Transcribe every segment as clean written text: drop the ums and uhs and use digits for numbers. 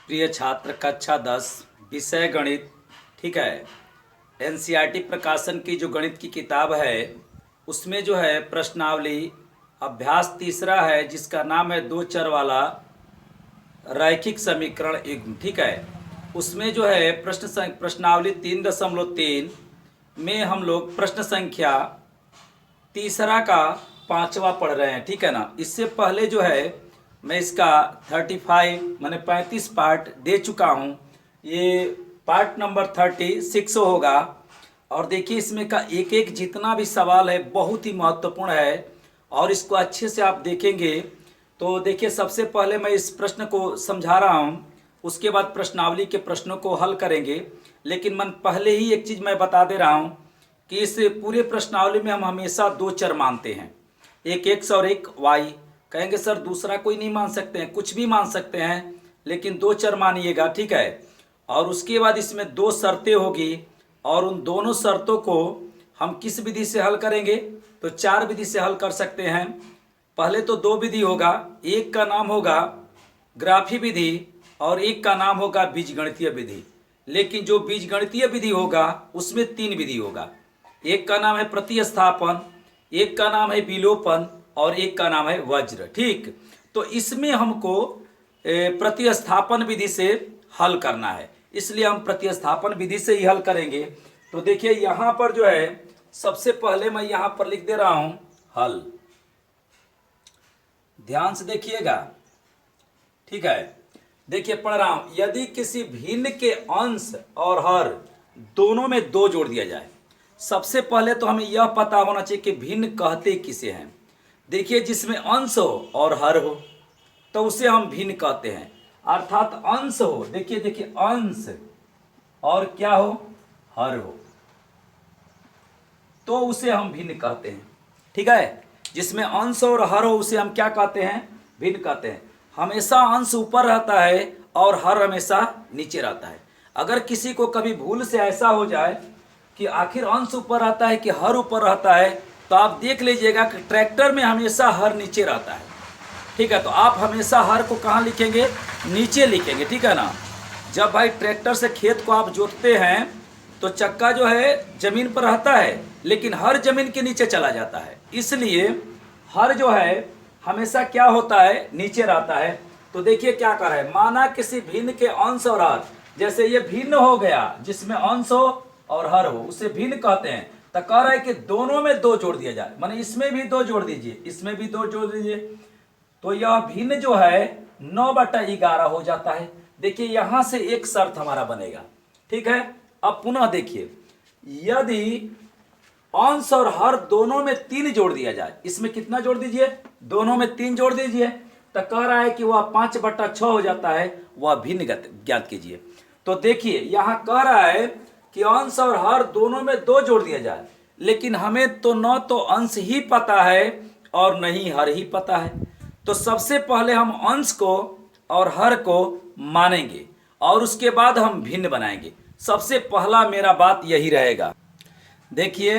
प्रिय छात्र, कक्षा 10 विषय गणित। ठीक है। एनसीईआरटी प्रकाशन की जो गणित की किताब है उसमें जो है प्रश्नावली अभ्यास तीसरा है, जिसका नाम है दो चर वाला रैखिक समीकरण युग्म। ठीक है। उसमें जो है प्रश्नावली 3.3 में हम लोग प्रश्न संख्या तीसरा का पांचवा पढ़ रहे हैं। ठीक है ना। इससे पहले जो है मैं इसका 35 मैंने 35 पार्ट दे चुका हूँ। ये पार्ट नंबर 36 होगा। और देखिए इसमें का एक एक जितना भी सवाल है बहुत ही महत्वपूर्ण है, और इसको अच्छे से आप देखेंगे तो देखिए सबसे पहले मैं इस प्रश्न को समझा रहा हूँ, उसके बाद प्रश्नावली के प्रश्नों को हल करेंगे। लेकिन मैं पहले ही एक चीज़ मैं बता दे रहा हूँ कि इस पूरे प्रश्नावली में हम हमेशा दो चर मानते हैं, एक एक्स और एक वाई। कहेंगे सर दूसरा कोई नहीं मान सकते हैं, कुछ भी मान सकते हैं, लेकिन दो चर मानिएगा। ठीक है। और उसके बाद इसमें दो शर्तें होगी, और उन दोनों शर्तों को हम किस विधि से हल करेंगे, तो चार विधि से हल कर सकते हैं। पहले तो दो विधि होगा, एक का नाम होगा ग्राफी विधि और एक का नाम होगा बीजगणितीय विधि। लेकिन जो बीजगणितीय विधि होगा उसमें तीन विधि होगा, एक का नाम है प्रतिस्थापन, एक का नाम है विलोपन और एक का नाम है वज्र। ठीक। तो इसमें हमको प्रतिस्थापन विधि से हल करना है, इसलिए हम प्रतिस्थापन विधि से ही हल करेंगे। तो देखिए यहाँ पर जो है सबसे पहले मैं यहाँ पर लिख दे रहा हूँ हल। ध्यान से देखिएगा। ठीक है। देखिए पढ़ रहा हूं, यदि किसी भिन्न के अंश और हर दोनों में दो जोड़ दिया जाए। सबसे पहले तो हमें यह पता होना चाहिए कि भिन्न कहते किसे हैं। देखिए जिसमें अंश हो और हर हो तो उसे हम भिन्न कहते हैं। अर्थात अंश हो, देखिए देखिए अंश और क्या हो, हर हो, तो उसे हम भिन्न कहते हैं। ठीक है। जिसमें अंश और हर हो उसे हम क्या कहते हैं, भिन्न कहते हैं। हमेशा अंश ऊपर रहता है और हर हमेशा नीचे रहता है। अगर किसी को कभी भूल से ऐसा हो जाए कि आखिर अंश ऊपर रहता है कि हर ऊपर रहता है, तो आप देख लीजिएगा कि ट्रैक्टर में हमेशा हर नीचे रहता है। ठीक है। तो आप हमेशा हर को कहाँ लिखेंगे, नीचे लिखेंगे। ठीक है ना। जब भाई ट्रैक्टर से खेत को आप जोतते हैं तो चक्का जो है जमीन पर रहता है, लेकिन हर जमीन के नीचे चला जाता है, इसलिए हर जो है हमेशा क्या होता है, नीचे रहता है। तो देखिए क्या कर रहा है, माना किसी भिन्न के अंश और हर, जैसे ये भिन्न हो गया, जिसमें अंश हो और हर हो उसे भिन्न कहते हैं। तो कह रहा है कि दोनों में दो जोड़ दिया जाए, माने इसमें भी दो जोड़ दीजिए, इसमें भी दो जोड़ दीजिए, तो यह भिन्न जो है 9/11 हो जाता है। देखिए यहां से एक शर्त हमारा बनेगा। ठीक है। अब पुनः देखिए, यदि अंश और हर दोनों में तीन जोड़ दिया जाए, इसमें कितना जोड़ दीजिए, दोनों में तीन जोड़ दीजिए, तो कह रहा है कि वह 5/6 हो जाता है, वह भिन्न ज्ञात कीजिए। तो देखिए यहां कह रहा है कि अंश और हर दोनों में दो जोड़ दिया जाए, लेकिन हमें तो न तो अंश ही पता है और न ही हर ही पता है। तो सबसे पहले हम अंश को और हर को मानेंगे और उसके बाद हम भिन्न बनाएंगे। सबसे पहला मेरा बात यही रहेगा। देखिए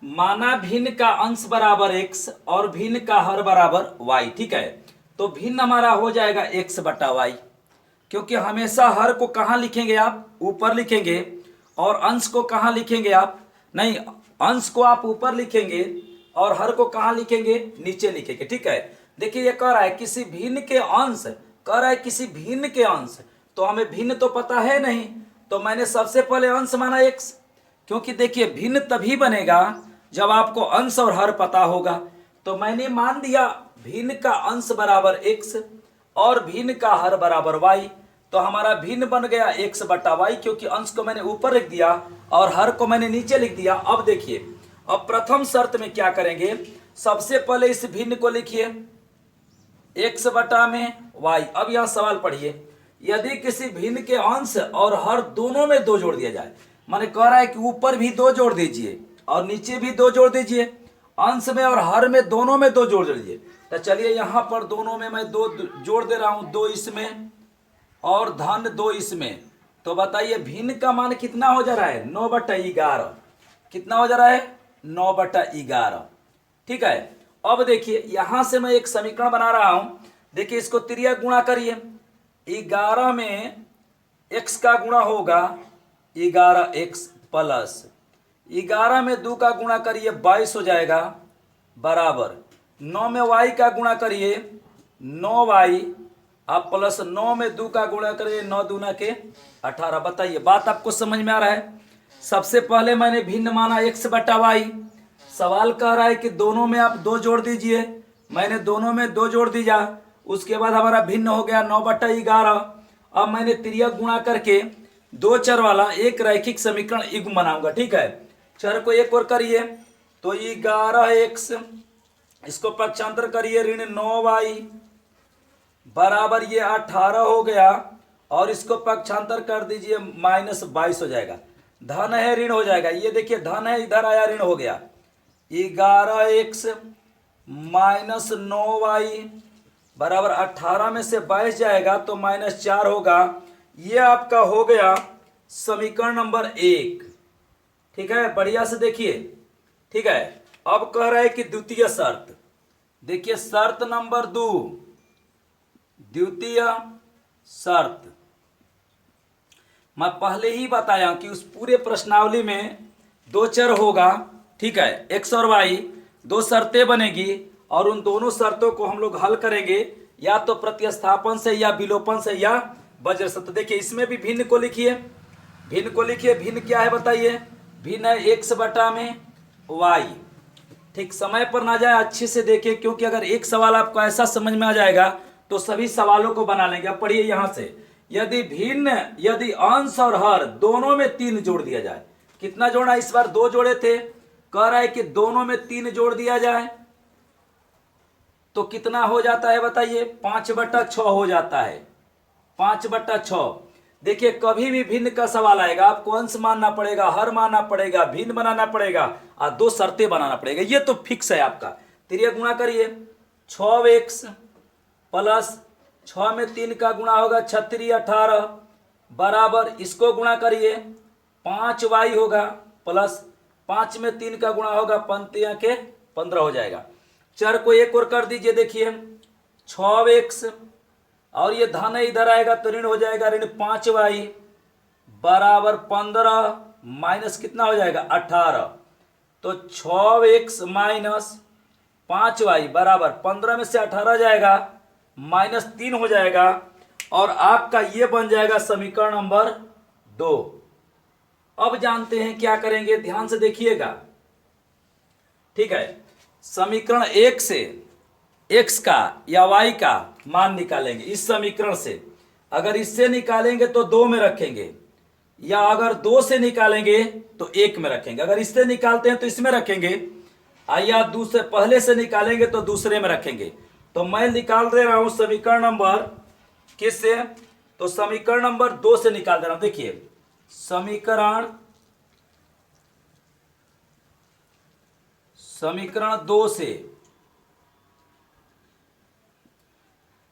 माना भिन्न का अंश बराबर x और भिन्न का हर बराबर y। ठीक है। तो भिन्न हमारा हो जाएगा x/y, क्योंकि हमेशा हर को कहाँ लिखेंगे आप, ऊपर लिखेंगे, और अंश को कहाँ लिखेंगे आप, नहीं, अंश को आप ऊपर लिखेंगे और हर को कहाँ लिखेंगे, नीचे लिखेंगे। ठीक है। देखिए ये कह रहा है किसी भिन्न के अंश, कह रहा है किसी भिन्न के अंश, तो हमें भिन्न तो पता है नहीं, तो मैंने सबसे पहले अंश माना x, क्योंकि देखिए भिन्न तभी बनेगा जब आपको अंश और हर पता होगा। तो मैंने मान दिया भिन्न का अंश बराबर x और भिन्न का हर बराबर y, तो हमारा भिन्न बन गया x/y, क्योंकि अंश को मैंने ऊपर लिख दिया और हर को मैंने नीचे लिख दिया। अब देखिए, अब प्रथम शर्त में क्या करेंगे, सबसे पहले इस भिन्न को लिखिए x/y। अब यह सवाल पढ़िए, यदि किसी भिन्न के अंश और हर दोनों में दो जोड़ दिया जाए, माने कह रहा है कि ऊपर भी दो जोड़ दीजिए और नीचे भी दो जोड़ दीजिए, अंश में और हर में दोनों में दो जोड़ दीजिए। तो चलिए यहाँ पर दोनों में मैं दो जोड़ दे रहा हूँ, दो इसमें और धन दो इसमें। तो बताइए भिन्न का मान कितना हो जा रहा है, 9/11। कितना हो जा रहा है, 9/11। ठीक है। अब देखिए यहां से मैं एक समीकरण बना रहा हूं, देखिए इसको त्रिया गुणा करिए, 11 में x का गुणा होगा 11x प्लस 11 में 2 का गुणा करिए 22 हो जाएगा बराबर 9 में y का गुणा करिए 9y आप प्लस 9 में 2 का गुणा करिए 9 दूना के 18। बताइए बात आपको समझ में आ रहा है। सबसे पहले मैंने भिन्न माना x बटा वाई। सवाल कह रहा है कि दोनों में आप 2 जोड़ दीजिए। मैंने दोनों में 2 जोड़ दिया। उसके बाद हमारा भिन्न हो गया 9 बटा 11। अब मैंने तिर्यक गुणा करके 2 चर वाला एक रैखिक समीकरण युग्म बनाऊंगा। ठीक है, चर को एक और करिए तो 11x, इसको पक्षांतर करिए ऋण 9y बराबर ये 18 हो गया और इसको पक्षांतर कर दीजिए माइनस 22 हो जाएगा। धन है ऋण हो जाएगा। ये देखिए धन है, इधर आया ऋण हो गया। 11x माइनस 9y बराबर 18 में से 22 जाएगा तो माइनस 4 होगा। ये आपका हो गया समीकरण नंबर 1। ठीक है, बढ़िया से देखिए। ठीक है, अब कह रहा है कि द्वितीय शर्त। देखिए शर्त नंबर 2, द्वितीय शर्त। मैं पहले ही बताया कि उस पूरे प्रश्नावली में 2 चर होगा। ठीक है, x और y 2 शर्तें बनेगी और उन दोनों शर्तों को हम लोग हल करेंगे या तो प्रतिस्थापन से या विलोपन से या वज्र से। तो देखिए इसमें भी भिन्न को लिखिए। भिन्न को लिखिए। भिन्न क्या है बताइए? भिन्न है x बटा में y। ठीक, समय पर ना जाए, अच्छे से देखिए, क्योंकि अगर एक सवाल आपको ऐसा समझ में आ जाएगा तो सभी सवालों को बना लेंगे। अब पढ़िए यहां से, यदि अंश और हर दोनों में 3 जोड़ दिया जाए। कितना जोड़ना? इस बार 2 जोड़े थे, कह रहा है कि दोनों में 3 जोड़ दिया जाए तो कितना हो जाता है बताइए? 5 बटा 6 हो जाता है। 5 बटा 6। देखिए कभी भी भिन्न का सवाल आएगा, आपको अंश मानना पड़ेगा, हर मानना पड़ेगा, भिन्न बनाना पड़ेगा और 2 शर्तें बनाना पड़ेगा। ये तो फिक्स है आपका। तिर्यक गुणा करिए 6x प्लस 6 में 3 का गुणा होगा 36 18 बराबर, इसको गुणा करिए 5y होगा प्लस 5 में 3 का गुणा होगा 5 के 15 हो जाएगा। चर को एक और कर दीजिए। देखिए 6x और ये धन इधर आएगा तो ऋण हो जाएगा, ऋण 5y बराबर 15 माइनस कितना हो जाएगा 18। तो 6x माइनस 5y बराबर 15 में से 18 जाएगा माइनस 3 हो जाएगा और आपका ये बन जाएगा समीकरण नंबर 2। अब जानते हैं क्या करेंगे, ध्यान से देखिएगा। ठीक है, समीकरण 1 से x का या y का मान निकालेंगे। इस समीकरण से अगर इससे निकालेंगे तो 2 में रखेंगे, या अगर 2 से निकालेंगे तो 1 में रखेंगे। अगर इससे निकालते हैं तो इसमें रखेंगे, या दूसरे पहले से निकालेंगे तो दूसरे में रखेंगे। तो मैं निकाल दे रहा हूं समीकरण नंबर किससे? तो समीकरण नंबर 2 से निकाल दे रहा हूं। देखिए समीकरण 2 से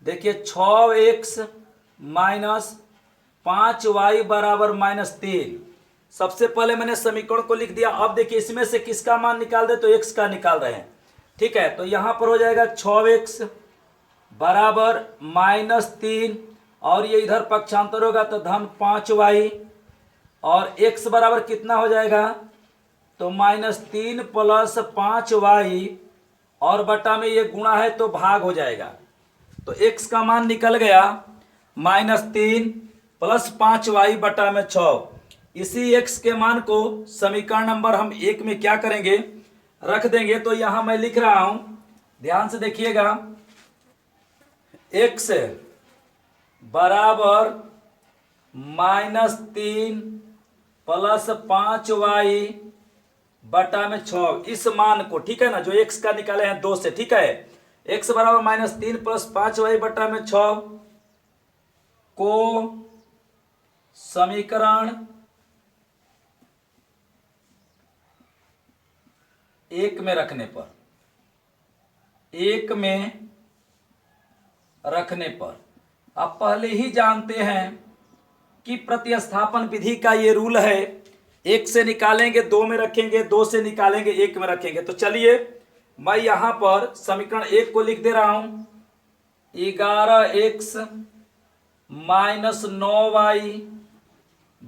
देखिए 6x माइनस 5y बराबर माइनस 3। सबसे पहले मैंने समीकरण को लिख दिया। अब देखिए इसमें से किसका मान निकाल दे? तो x का निकाल रहे हैं। ठीक है, तो यहां पर हो जाएगा 6x बराबर माइनस 3 और ये इधर पक्षांतर होगा तो धन 5y और x बराबर कितना हो जाएगा? तो माइनस 3 प्लस 5y और बटा में ये गुणा है तो भाग हो जाएगा। तो x का मान निकल गया -3 प्लस 5y बटा में 6। इसी x के मान को समीकरण नंबर हम 1 में क्या करेंगे? रख देंगे। तो यहां मैं लिख रहा हूं, ध्यान से देखिएगा। x बराबर -3 प्लस 5y बटा में 6। इस मान को, ठीक है ना, जो x का निकाले हैं 2 से, ठीक है, x बराबर -3 प्लस 5y बटा में 6 को समीकरण 1 में रखने पर, 1 में रखने पर आप पहले ही जानते हैं कि प्रतिस्थापन विधि का ये रूल है, 1 से निकालेंगे 2 में रखेंगे, 2 से निकालेंगे 1 में रखेंगे। तो चलिए मैं यहां पर समीकरण 1 को लिख दे रहा हूं, 11x -9y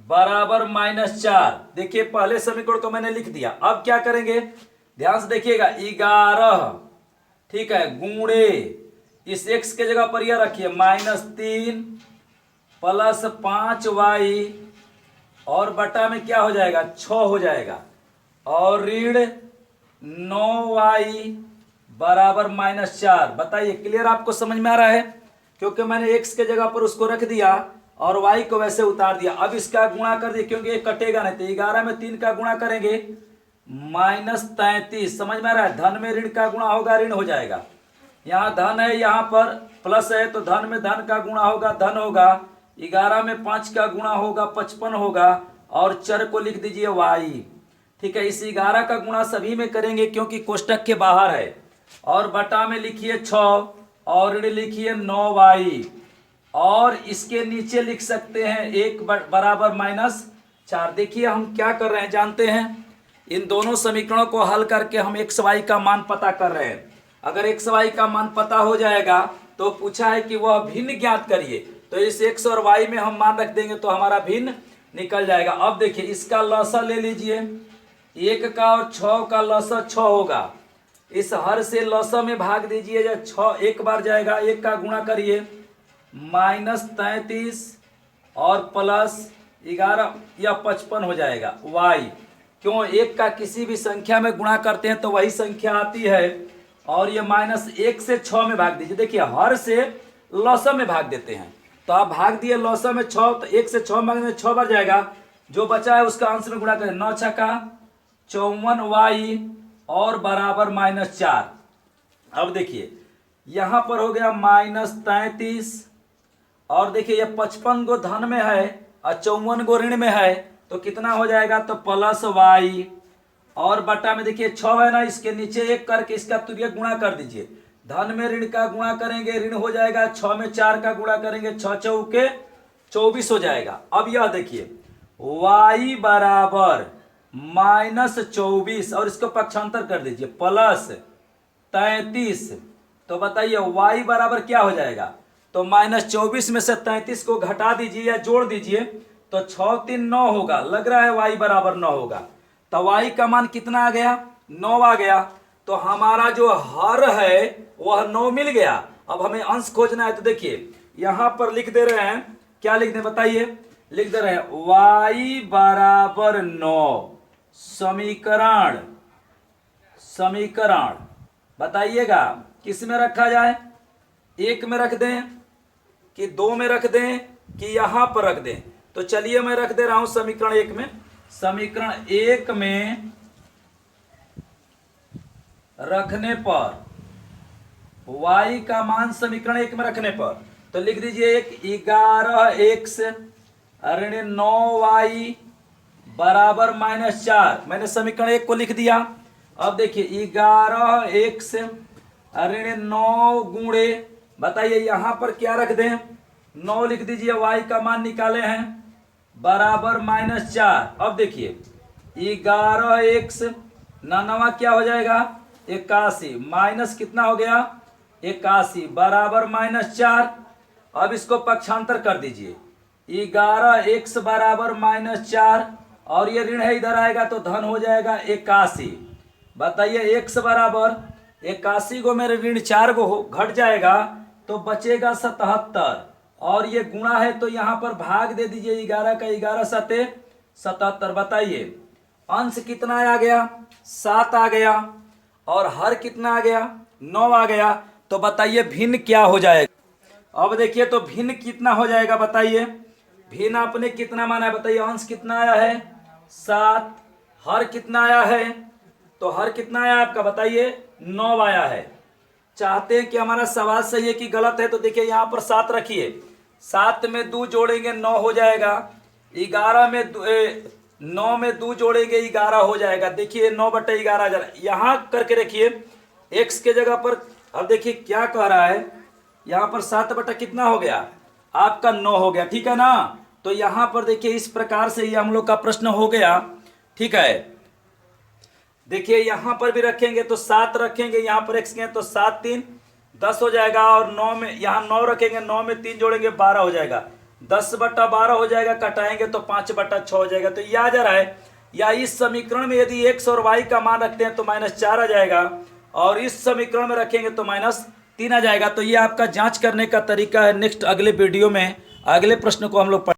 बराबर -4। देखिए पहले समीकरण को मैंने लिख दिया। अब क्या करेंगे, ध्यान से देखिएगा, 11, ठीक है, गुणे इस x के जगह पर यह रखिए -3 प्लस 5y और बटा में क्या हो जाएगा, 6 हो जाएगा, और ऋण 9y बराबर -4। बताइए क्लियर, आपको समझ में आ रहा है? क्योंकि मैंने x के जगह पर उसको रख दिया और y को वैसे उतार दिया। अब इसका गुणा कर दिए क्योंकि ये कटेगा नहीं, तो 11 में 3 का गुणा करेंगे -33। समझ में आ रहा है? धन में ऋण का गुणा होगा, ऋण हो जाएगा। यहाँ धन है, यहाँ पर प्लस है, तो धन में धन का गुणा होगा, धन होगा। 11 में 5 का गुणा होगा, 55 होगा, और चर को लिख दीजिए y। ठीक है, इस 11 का गुणा सभी में करेंगे क्योंकि कोष्टक के बाहर है, और बटा में लिखिए 6 और ऋण लिखिए 9y, और इसके नीचे लिख सकते हैं 1 बराबर -4। देखिए हम क्या कर रहे हैं जानते हैं, इन दोनों समीकरणों को हल करके हम x y का मान पता कर रहे हैं। अगर x y का मान पता हो जाएगा तो पूछा है कि वह भिन्न ज्ञात करिए, तो इस x और y में हम मान रख देंगे तो हमारा भिन्न निकल जाएगा। अब देखिए इसका लसा ले लीजिए, 1 का और 6 का लसा 6 होगा। इस हर से लसा में भाग दीजिए, या 6 एक बार जाएगा, 1 का गुणा करिए -33 और प्लस 11 या 55 हो जाएगा y। क्यों, 1 का किसी भी संख्या में गुणा करते हैं तो वही संख्या आती है, और ये -1 से 6 में भाग दीजिए। देखिए हर से लौसम में भाग देते हैं, तो आप भाग दिए लौसम में 6, तो 1 से 6 भागने में 6 बार जाएगा, जो बचा है उसका अंश में गुणा करें, 9 छक्का 54y और बराबर -4। अब देखिए यहाँ पर हो गया -33, और देखिए ये 55 गो धन में है और 54 गो ऋण में है, तो कितना हो जाएगा, तो प्लस y, और बटा में देखिए 6 है ना, इसके नीचे 1 करके इसका तुल्य गुणा कर दीजिए। धन में ऋण का गुणा करेंगे, ऋण हो जाएगा, 6 में 4 का गुणा करेंगे, 6 चौके 24 हो जाएगा। अब यह देखिए y बराबर -24, और इसको पक्षांतर कर दीजिए, प्लस 33। तो बताइए y बराबर क्या हो जाएगा, तो -24 में से 33 को घटा दीजिए या जोड़ दीजिए, तो 6 3 9 होगा। लग रहा है y बराबर 9 होगा, तो y का मान कितना आ गया, 9 आ गया। तो हमारा जो हर है वह 9 मिल गया। अब हमें अंश खोजना है, तो देखिए यहां पर लिख दे रहे हैं, क्या लिख दे बताइए, लिख दे रहे हैं y बराबर 9। समीकरण बताइएगा किस में रखा जाए, 1 में रख दें कि 2 में रख दें कि यहां पर रख दें। तो चलिए मैं रख दे रहा हूं समीकरण 1 में। समीकरण 1 में रखने पर y का मान, समीकरण 1 में रखने पर तो लिख दीजिए 11x ऋण 9y बराबर -4। मैंने समीकरण 1 को लिख दिया। अब देखिए 11x ऋण 9 गुणे, बताइए यहां पर क्या रख दें, 9 लिख दीजिए, y का मान निकाले हैं बराबर -4। अब देखिए 11x नानवा क्या हो जाएगा, 81, माइनस कितना हो गया, 81 बराबर -4। अब इसको पक्षांतर कर दीजिए, 11x बराबर -4, और ये ऋण है इधर आएगा तो धन हो जाएगा 81। बताइए x बराबर 81 को मेरे ऋण 4 को घट जाएगा तो बचेगा 77, और ये गुणा है तो यहाँ पर भाग दे दीजिए, 11 का 11 सते 77। बताइए अंश कितना आ गया, 7 आ गया, और हर कितना आ गया, 9 आ गया। तो बताइए भिन्न क्या हो जाएगा। अब देखिए तो भिन्न कितना हो जाएगा, बताइए भिन्न आपने कितना माना है, बताइए अंश कितना आया है 7, हर कितना आया है, तो हर कितना आया आपका, बताइए 9 आया है। चाहते हैं कि हमारा सवाल सही है कि गलत है, तो देखिए यहाँ पर 7 रखिए, 7 में 2 जोड़ेंगे 9 हो जाएगा, 11 में 9 में 2 जोड़ेंगे 11 हो जाएगा। देखिए 9/11 यहाँ करके रखिए x के जगह पर। अब देखिए क्या कह रहा है, यहाँ पर 7 कितना हो गया आपका 9 हो गया, ठीक है ना। तो यहाँ पर देखिए इस प्रकार से ये हम लोग का प्रश्न हो गया, ठीक है। देखिए यहाँ पर भी रखेंगे तो 7 रखेंगे, यहाँ पर x के तो 7 3 10 हो जाएगा, और 9 में यहाँ 9 रखेंगे, 9 में 3 जोड़ेंगे 12 हो जाएगा। 10/12 हो जाएगा, कटाएंगे तो 5/6 हो जाएगा। तो ये आ जा रहा है। या इस समीकरण में यदि x और y का मान रखते हैं तो -4 आ जाएगा, और इस समीकरण में रखेंगे तो -3 आ जाएगा। तो ये आपका जांच करने का तरीका है। नेक्स्ट अगले वीडियो में अगले प्रश्न को हम लोग